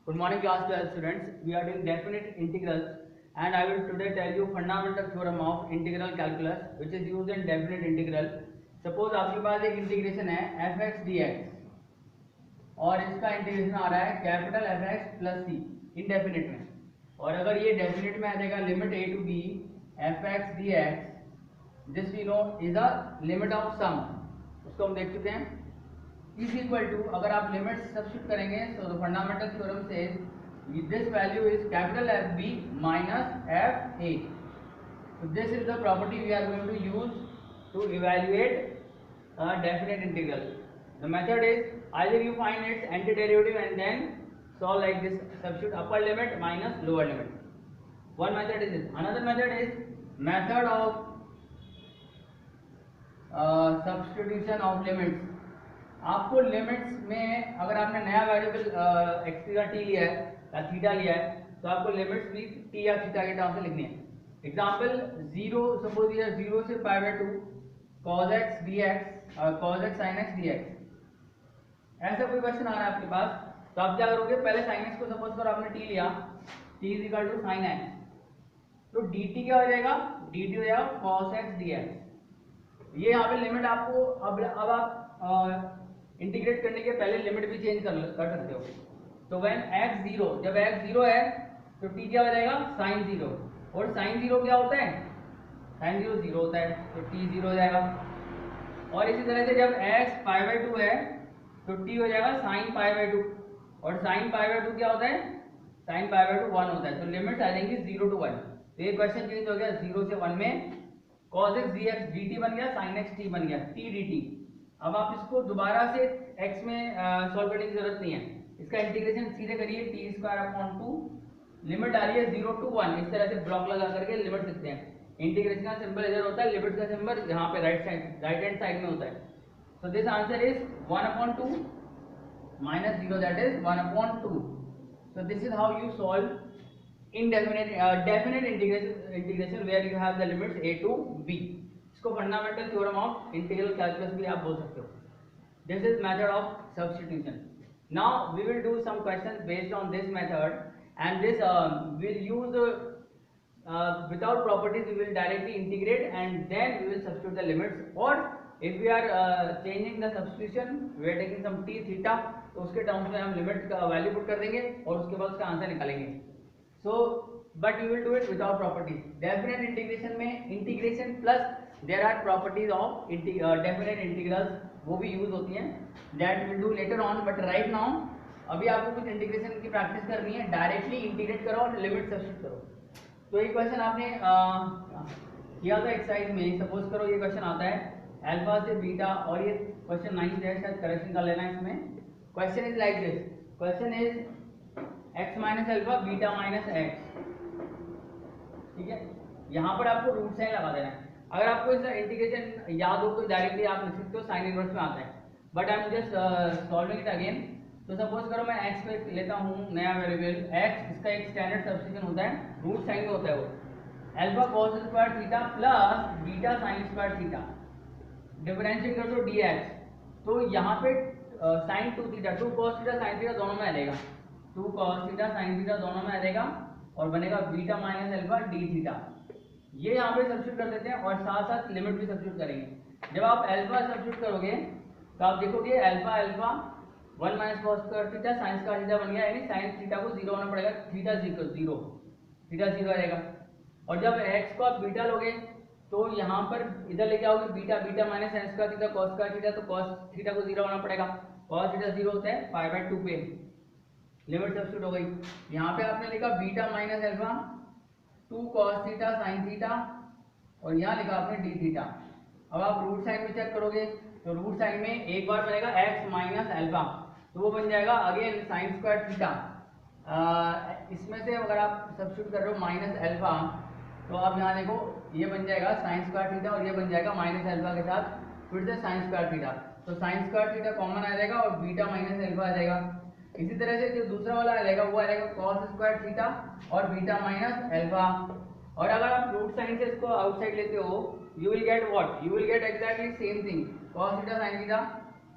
Good morning class 12 students. We are doing definite integrals and I will today tell you fundamental theorem of integral calculus which is used in definite integral. Suppose आपके पास एक integration है f(x) dx और इसका integration आ रहा है capital f(x) plus c indefinite में, और अगर ये डेफिनिट में आ जाएगा limit a to b f(x) dx, this we know is the limit of sum, उसको हम देख चुके हैं। इज इक्वल टू, अगर आप लिमिट सब्स्टिट्यूट करेंगे तो फंडामेंटल थ्योरम से this value is capital F B minus F A. So this is the property we are going to use to evaluate a definite integral. The method is either you find its antiderivative and then solve like this, substitute upper limit minus lower limit. One method is this. Another method is method of substitution of limits. आपको limits में अगर आपने नया variable x का T लिया है या theta लिया है तो आपको लिमिट्स भी टी या थीटा के टर्म से लिखनी है। एग्जांपल 0, सपोज ये 0 से π/2 cos x dx cos x sin x dx, ऐसा कोई क्वेश्चन आ रहा है आपके पास, तो आप क्या करोगे, पहले sin x को सपोज करो आपने t लिया, t is equal to sin x, तो dt क्या हो जाएगा, dt हो जाएगा cos x dx। ये यहाँ पे लिमिट आपको अब आप इंटीग्रेट करने के पहले लिमिट भी चेंज कर सकते हो। तो व्हेन x 0, जब x 0 है तो t क्या हो जाएगा, sin 0, और sin 0 क्या होता है, sin 0 0 होता है, तो t 0 हो जाएगा। और इसी तरह से जब x π/2 है तो t हो जाएगा sin π/2, और sin π/2 क्या होता है, sin π/2 1 होता है। तो लिमिट्स आ जाएंगी 0 to 1। तो ये क्वेश्चन चेंज हो गया 0 से 1 में, cos x dx dt बन गया, sin x t बन गया, t dt। अब आप इसको दोबारा से x में सॉल्व करने की जरूरत नहीं है, इसका इंटीग्रेशन सीधे करिए, t²/2 लिमिट डालिए 0 to 1, इस तरह से ब्लॉक लगा करके लिमिट लिखते हैं। इंटीग्रेशन का सिंबल इधर होता है, लिमिट का सिंबल यहाँ पे राइट हैंड साइड में होता है। So this answer is 1/2 minus 0, that is 1/2। So this is how you solve definite integration where you have the limits a to b। इसको fundamental theorem of integral calculus भी आप बोल सकते हो। This is method of substitution. Now we will do some questions based on this method and this will use without properties we will directly integrate and then we will substitute the limits, or if we are changing the substitution we are taking some t theta, तो उसके terms में हम limit का value put कर देंगे और उसके बाद उसका आंसर निकालेंगे। So but you will do it without properties. Definite integration में integration plus there are properties of definite integrals, वो भी यूज होती हैं, that will do later on. But right now अभी आपको कुछ इंटीग्रेशन की प्रैक्टिस करनी है, डायरेक्टली इंटीग्रेट करो और लिमिट सब्स्टिट्यूट करो। तो ये क्वेश्चन आपने किया था एक्सरसाइज में, सपोज करो ये क्वेश्चन आता है अल्फा से बीटा, और ये क्वेश्चन 9 है, शायद करेक्शन कर लेना है इसमें। Question is like this, question is x minus alpha beta minus x, ठीक है। यहाँ पर आपको रूट साइन लगा देना है। अगर आपको इसका इंटीग्रेशन याद हो तो डायरेक्टली आप लिख सकते हो, साइन इनवर्स में आता है, but I am just solving it again. तो सपोज करो मैं x पे लेता हूँ नया वेरिएबल x, इसका एक स्टैंडर्ड सब्स्टिट्यूशन होता है, रूट साइन में होता है वो, alpha cos square theta plus beta sine square theta, differentiate कर दो dx, तो यहाँ पे sine 2 theta 2 cos theta sine theta दोनों में आ जाएगा, 2 cos थीटा साइन थीटा दोनों में आ जाएगा, और बनेगा beta minus alpha D theta. ये यहाँ पे सब्स्टिट्यूट कर देते हैं और साथ साथ लिमिट भी सब्स्टिट्यूट करेंगे। जब आप अल्फा सब्स्टिट्यूट करोगे तो आप देखोगे alpha 1 minus cos square theta sine square theta बन गया, यानी साइन थीटा को 0 होना पड़ेगा, थीटा 0 आ जाएगा। और जब x को आप बीटा लोगे तो यहाँ पर इधर लेके आओगे beta minus sign square theta cos square theta, तो cos थीटा को 0 होना पड़ेगा, cos थीटा 0 होता है π/2 पे, लिमिट सब्स्टिट्यूट हो गई। यहाँ पे आपने लिखा beta minus alpha 2 cos theta sine theta, और यहाँ लिखा आपने डी थीटा। अब आप रूट साइन में चेक करोगे तो रूट साइन में एक बार बनेगा x माइनस अल्फा, तो वो बन जाएगा अगेन साइन स्क्वायर थीटा। इसमें से अगर आप सब्स्टिट्यूट कर रहे हो माइनस अल्फा, तो आप यहाँ देखो ये बन जाएगा साइन स्क्वायर थीटा, और ये बन जाएगा माइनस अल्फा के साथ फिर से साइन स्क्वायर थीटा, तो साइन स्क्वायर थीटा कॉमन आ जाएगा और बीटा माइनस अल्फा आ जाएगा। इसी तरह से जो दूसरा वाला आ जाएगा वो आ जाएगा cos स्क्वायर थीटा और बीटा माइनस अल्फा। और अगर आप रूट साइन से इसको आउटसाइड लेते हो, you will get what, you will get exactly same thing, cos theta sin theta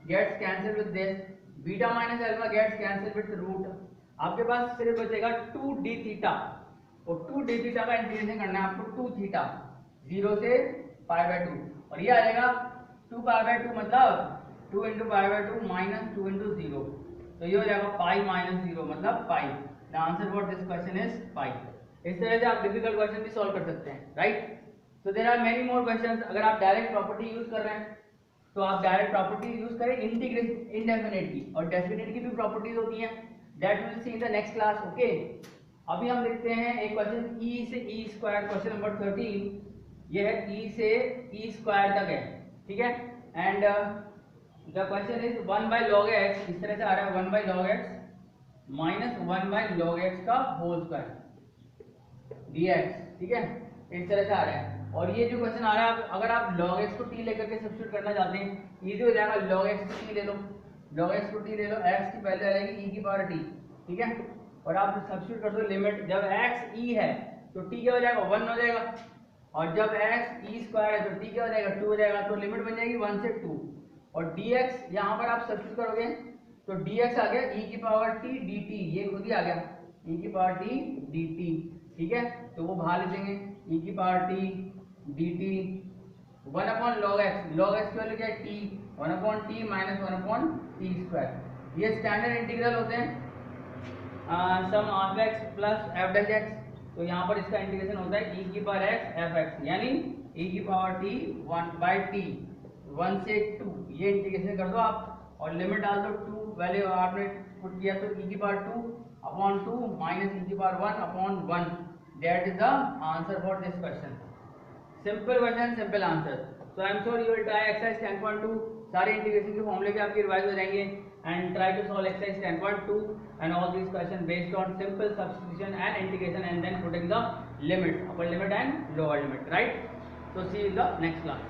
gets cancelled with this, beta minus alpha gets cancelled with root, आपके पास सिर्फ बचेगा 2d थीटा, और 2d थीटा का integration करना है आपको 2 थीटा 0 से π/2, और ये आ जाएगा 2 π/2 मतलब 2 × π/2 माइनस 2 × 0, तो ये हो जाएगा पाई माइनस 0 मतलब pi. The answer for this question is pi. इस तरह से आप डिफिकल्ट क्वेश्चन भी सॉल्व कर सकते हैं, right. So there are many more questions. अगर आप डायरेक्ट प्रॉपर्टी यूज कर रहे हैं तो आप डायरेक्ट प्रॉपर्टी यूज करें इंटीग्रेशन इंडेफिनिट की, और डेफिनिट की भी प्रॉपर्टीज होती हैं, that will see in the next class, okay. अभी हम देखते हैं एक क्वेश्चन ई से ई स्क्वायर, क्वेश्चन नंबर 13। ये है ई से ई स्क्वायर तक है, ठीक है। And the question is 1/log x, इस तरह से आ रहा है 1/log x minus 1/log x का होल स्क्वायर dx, ठीक है, इस तरह से आ रहा है। और ये जो क्वेश्चन आ रहा है, अगर आप log x को t लेकर के सब्स्टिट्यूट करना चाहते हैं, इजी हो जाएगा। log x को t ले लो, log x को t ले लो, x की वैल्यू आ जाएगी e की पावर t, ठीक है, और आप सब्स्टिट्यूट कर दो लिमिट। जब x e है तो t क्या हो जाएगा 1 हो जाएगा, और जब x e स्क्वायर है तो t क्या हो जाएगा 2 हो जाएगा, तो लिमिट बन जाएगी 1 से 2। और dx यहाँ पर आप सब्स्टिट्यूट करोगे तो dx आ गया e की पावर t dt, ये खुद ही आ गया e की पावर t dt, ठीक है, तो वो बाहर ले देंगे e की power t dt 1/log x, log x की वैल्यू क्या है t, 1/t minus 1/t square. ये स्टैंडर्ड इंटीग्रल होते हैं, sum of x plus f dash x, तो यहाँ पर इसका इंटीग्रेशन होता है e की पावर x f(x), यानी e की पावर t 1/t 1 से 2, ये इंटीग्रेशन कर दो आप, और लिमिट डाल दो 2, वैल्यू आपने पुट किया तो e की पावर 2/2 माइनस e की power 1/1, that is the answer for this question. Simple question, simple answer. So I am sure you will try exercise 10.2, सारे इंटीग्रेशन के फॉर्मूले भी आपके रिवाइज हो जाएंगे, and try to solve exercise 10.2 and all these question based on simple substitution and integration and then putting the limit, upper limit and lower limit, right. So see you in the next class.